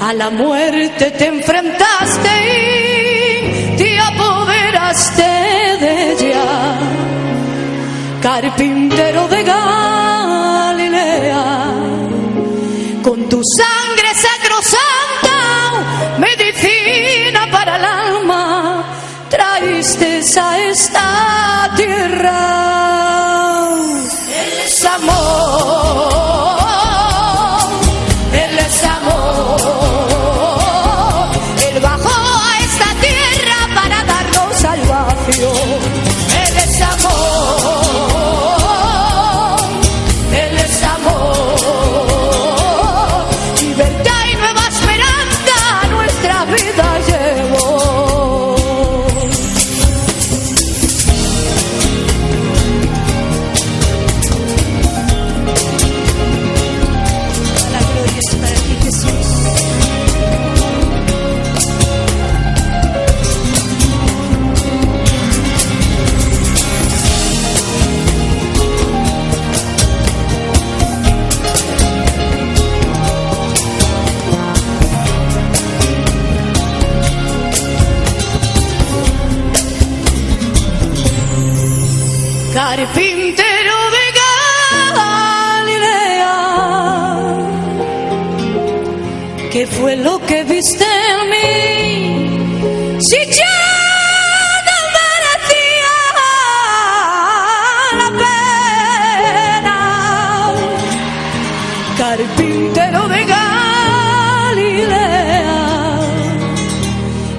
A la muerte te enfrentaste y te apoderaste de ella. Carpintero de Galilea, con tu sangre sacrosanta, medicina para el alma, traíste a esta tierra. Él es amor, Él es amor. Él bajó a esta tierra para darnos salvación. Él es amor, Él es amor. Libertad y nueva esperanza a nuestra vida llevó. Carpintero de Galilea, ¿qué fue lo que viste en mí? Si ya no merecía la pena. Carpintero de Galilea,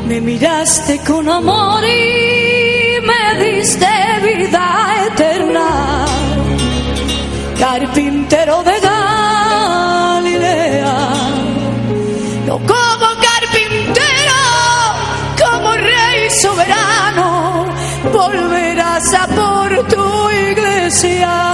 me miraste con amor y me diste vida eterna. Carpintero de Galilea, no como carpintero, como rey soberano, volverás a por tu iglesia.